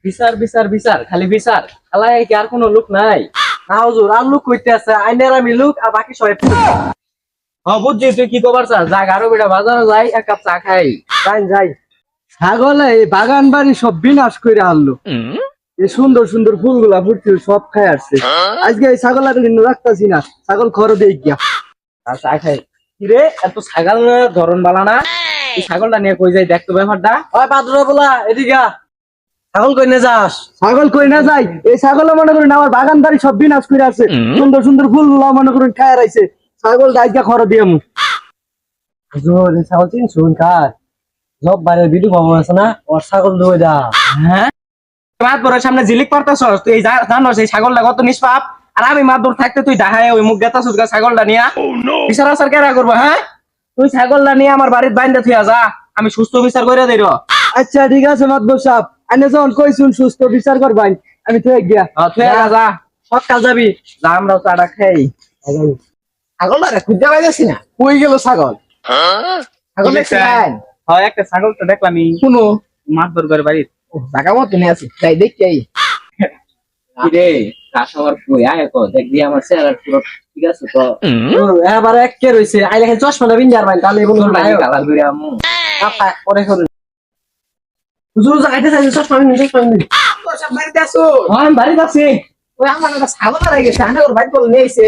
বিচার বিচার বিচার খালি বিচার খালাই কি আর কোনো লোক নাই? না হুজুর আর লোক কইতে আছে আইনের আমি লোক আর বাকি সবাই বুঝছি তুই কি কবার চাস, যা আরো বেটা বাজারে যাই এক কাপ চা খাই। যাই যাই। ছাগলে এই বাগান বাড়ি সব বিনাশ করে আনলো। এই সুন্দর সুন্দর ফুলগুলা ফুটছিল সব খাই আসছে। আজকে এই ছাগল আর কিন্তু রাখতাছি না, ছাগল খড় দিয়ে গিয়া চা খাই। কিরে এত ছাগল ধরন বালা না, এই ছাগলটা নিয়ে কই যাই দেখতো ব্যাপারটা। ওই পাত্র বলা এদিকে আ। ছাগল কই না যাস? ছাগল কই না যাই, এই ছাগল মনে করেন আমার বাগান বাড়ি সব বিনাশ করে আছে। সুন্দর সুন্দর ফুলগুলা মনে করেন খায় রাইছে, ছাগল আজকে খড় দিয়ে মু হুজুর এই ছাগল চিন শুন কার জব বাইরে ভিডিও পাবো আছে না, ওর ছাগল দই দা। হ্যাঁ মাত বড় সামনে জিলিক পারতাছস, তুই জানোস এই ছাগলটা কত নিষ্পাপ? আর আমি মাত দূর থাকতে তুই দেখায় ওই মুখ গেতাছস ছাগলটা নিয়া। বিচার আচার কেরা করবো? হ্যাঁ তুই ছাগলটা নিয়ে আমার বাড়ির বাইন্দা থুয়া যা, আমি সুস্থ বিচার করে দেই। আচ্ছা ঠিক আছে মাতবর সাহেব, আইনে যখন কইছুন সুস্থ বিচার করবাই আমি থুয়ে গিয়া। যা সকাল যাবি? যা আমরা চাটা খাই। ছাগলটা রে খুঁজে পাইতেছি না, কই গেল ছাগল? ছাগল দেখছেন? হয় একটা ছাগল তো দেখলাম শুনো মাত বরবার বাড়ির জায়গা মতো নিয়ে আছি, তাই দেখি আই। কিরে কাশাবার কই আয় তো দেখবি আমার চেহারা পুরো ঠিক আছে তো? এবার এক কে রইছে আইলে খালি চশমাটা বিন যারবাই তাহলে বন্ধু নাই কালার করে আমু আপা পরে করুন। হুজুর যাইতে চাইছে চশমা বিন তো সব বাড়িতে আসো? হ্যাঁ আমি বাড়িতে আছি। ওই আমার একটা ছাগল হারাই গেছে, আনে ওর বাইক বলে নিয়েছে।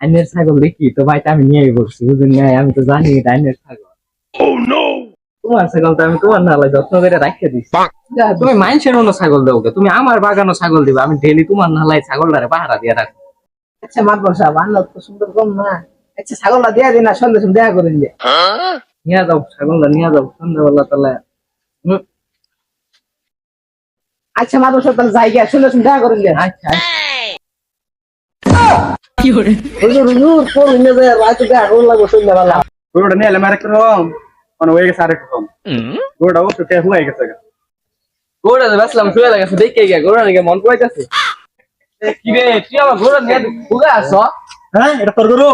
আইনের ছাগল দেখি তো ভাই, আমি নিয়ে বসছি বুঝুন নাই, আমি তো জানি এটা আইনের ছাগল। তোমার ছাগল তো আমি তোমার নালে যত্ন করে রাখিয়ে দিচ্ছি। তুমি মানুষের অন্য ছাগল দেবো, তুমি আমার বাগানো ছাগল দিবা, আমি ডেলি তোমার নালায় ছাগলটারে পাহারা দিয়ে রাখবো। আচ্ছা মাতবর সাহেব আন্নার তো সুন্দর কম না, আচ্ছা ছাগলটা দিয়া দিন না, সন্ধ্যে দেখা করেন যে। নিয়ে যাও ছাগলটা নিয়ে যাও সন্ধ্যাবেলা তাহলে। আচ্ছা মাতবর সাহেব তাহলে যাই গিয়া সন্ধ্যে দেখা করেন যে। আচ্ছা হুজুর হুজুর কোন নিয়ে যায় রাতে দেখা করুন লাগবো সন্ধ্যাবেলা। গরুটা নিয়ে এলাম আরেক রকম, মানে হয়ে গেছে আরেক রকম। গরুটা ও তো হয়ে গেছে। গোড়া বেসলাম শুয়ে লাগছে দেখে গিয়া গোড়া নিয়ে মন পড়াইতেছে। কিরে তুই আমার গোড়া নিয়ে ঘুরে আসছ? হ্যাঁ এটা তোর গরু?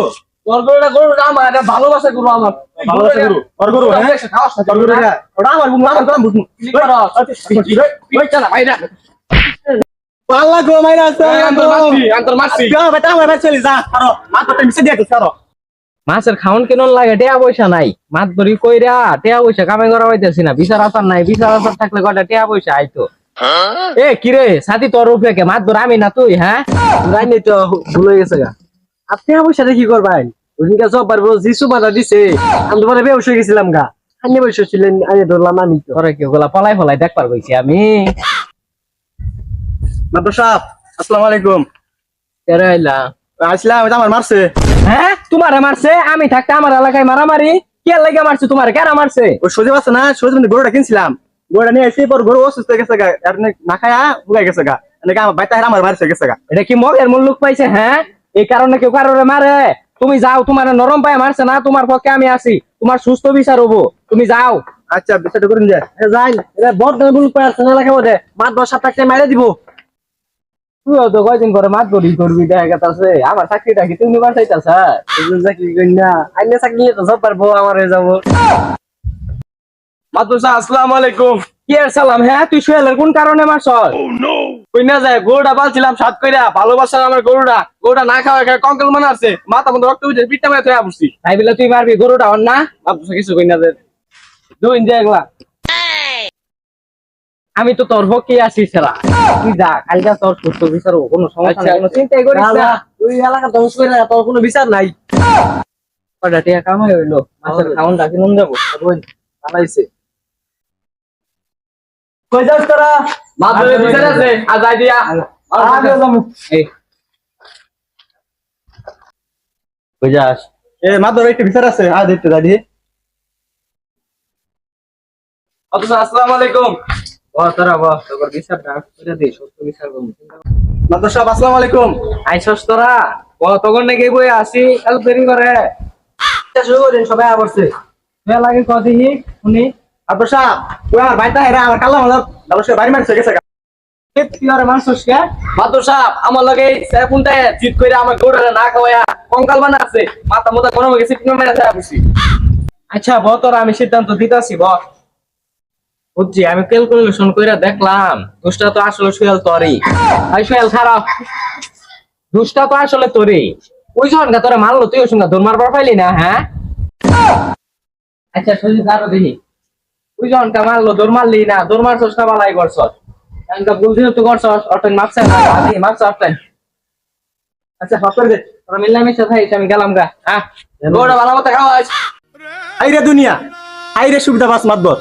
তোর গরুটা আমার, এটা ভালোবাসা গরু আমার। ভালোবাসা গরু? তোর গরু? হ্যাঁ তোর গরু এটা? ওটা আমার গরু, আমার গরু বুঝমু। ওই চালা ভাইরা পাল্লা গো মাইরা আছে। আন্তর মারছি। যা বেটা আমার বাড়ি চলে যা, আরো মা তো মিশে দিয়ে দিছ আরো। মাছের খাওন কেন লাগে? টেয়া পয়সা নাই, মাছ ধরি কইরা টেয়া পয়সা কামাই করা হইতেছি না। বিচার আচার নাই, বিচার আচার থাকলে কয়টা টেয়া পয়সা আইতো। এ কিরে সাথী তোর উপরে কে মাছ ধর আমি না তুই? হ্যাঁ রাইনি তো ভুল হয়ে গেছে গা। আপনি আমার সাথে কি করবেন? ওদিনকে সব পারবো যিশু বাধা দিছে, আমি তোমার বেউস হয়ে গেছিলাম গা। আনি বসে ছিলেন আনি ধরলাম আমি তো। তোরে কি ওগুলা পলাই ফলাই দেখবার কইছি আমি? মাদর সাহেব আসসালামু আলাইকুম। কেরে আইলা? আসলাম, ওই আমার মারছে। হ্যাঁ তোমারে মারছে? আমি থাকতে আমার এলাকায় মারামারি? কে লাগে মারছে তোমার? কেন মারছে? ওই সজীব আছে না, সজীব গরুটা কিনছিলাম, গরুটা নিয়ে এসে পর গরু অসুস্থ হয়ে গেছে গা, আর না খায়া উগাই গেছে গা, আমার বাইতে আমার বাড়ি গেছে গা। এটা কি মগের মুল্লুক পাইছে? হ্যাঁ এই কারণে কেউ কারোরে মারে? তুমি যাও, তোমার নরম পায়ে মারছে না, তোমার পক্ষে আমি আছি, তোমার সুস্থ বিচার হবো, তুমি যাও। আচ্ছা বিষয়টা করুন যে যাই এটা বড় ভুল করে আসছে না লাগে ওদের মাত 10 টাকা মাইরে দিব। তুইও তো কয়দিন করে মাছ ধরি করবি, দেখা গেছে আমার চাকরিটা কি তুমি বাঁচাইতেছ? চাকরি করি না, আইনে চাকরি তো সব পারবো আমার হয়ে যাবো। মাদ্রাসা আসসালামু আলাইকুম। কি আর সালাম? হ্যাঁ তুই শুয়েলের কোন কারণে মারছ? কই না যায়, গরুটা পালছিলাম সাত কইরা, ভালোবাসার আমার গরুটা না খাওয়া কঙ্কাল মানে আছে, মাথা মধ্যে রক্ত উঠে পিঠটা মেরে থয়া বসছি। তাই বলে তুই মারবি গরুটা অন না? মাদ্রাসা কিছু কই না যায়, দুই ইঞ্জা একলা আমি তো তোর পক্ষে আছি ছেলা, তুই যা, কালকে তোর সুস্থ বিচার হবো, কোনো সমস্যা নাই, কোনো চিন্তাই করিস না। তুই এলাকা ধ্বংস করে তোর কোনো বিচার নাই। কয়টা টিয়া কামাই হইলো, মাছের খাওন ডাকি মন যাবো চালাইছে কই যাস তোরা? মাছের বিচার আছে আজ আই দিয়া এই কই যাস? এ মাদর একটা বিচার আছে, আজ দেখতে দাদি। আসসালামু আলাইকুম। তোরা তোর বিচারটা করে দে, সুস্থ বিচার করবো। মাদর সাহেব আসসালামু আলাইকুম। আইসস তোরা তখন নাকি বই আসি এত দেরি করে শুরু করেন সবাই আবরছে লাগে কদিনই শুনি। মাদর সাহেব ওই আমার ভাইটা হেরা আমার কালা মাদর দালসে বাড়ি মারছে গেছে গা। মাদুর সাহেব আমার লগে সেপুনটায় জিত করে আমার গরুটা না খাওয়া কঙ্কাল বানা আছে, মাথা মোটা গরম হয়ে গেছে, মেরে বসি। আচ্ছা তোরা আমি সিদ্ধান্ত দিতেছি, বুঝছি, আমি ক্যালকুলেশন কইরা দেখলাম দুষ্টা তো আসলে সোহেল তোরই। ভাই সোহেল খারাপ, দুষ্টা তো আসলে তোরই। ওই জনটা তোরা মারলো, তুই ওর সঙ্গে দৌড় মারবার পাইলি না? হ্যাঁ আচ্ছা সজিত আরো দেখি, ওই জনটা মারলো, দৌড় মারলি না, দৌড় মারছস না বালাই করছস? একটা ভুল যেহেতু করছস, অটেন মারছে না, মারছে অটেন। আচ্ছা হস করে দে, তোরা মিল্লামিশা থাকিস, আমি গেলাম গা। গরুটা ভালো মতো খাওয়াস। আইরে দুনিয়া, আইরে সুবিধা বাস মাতবর।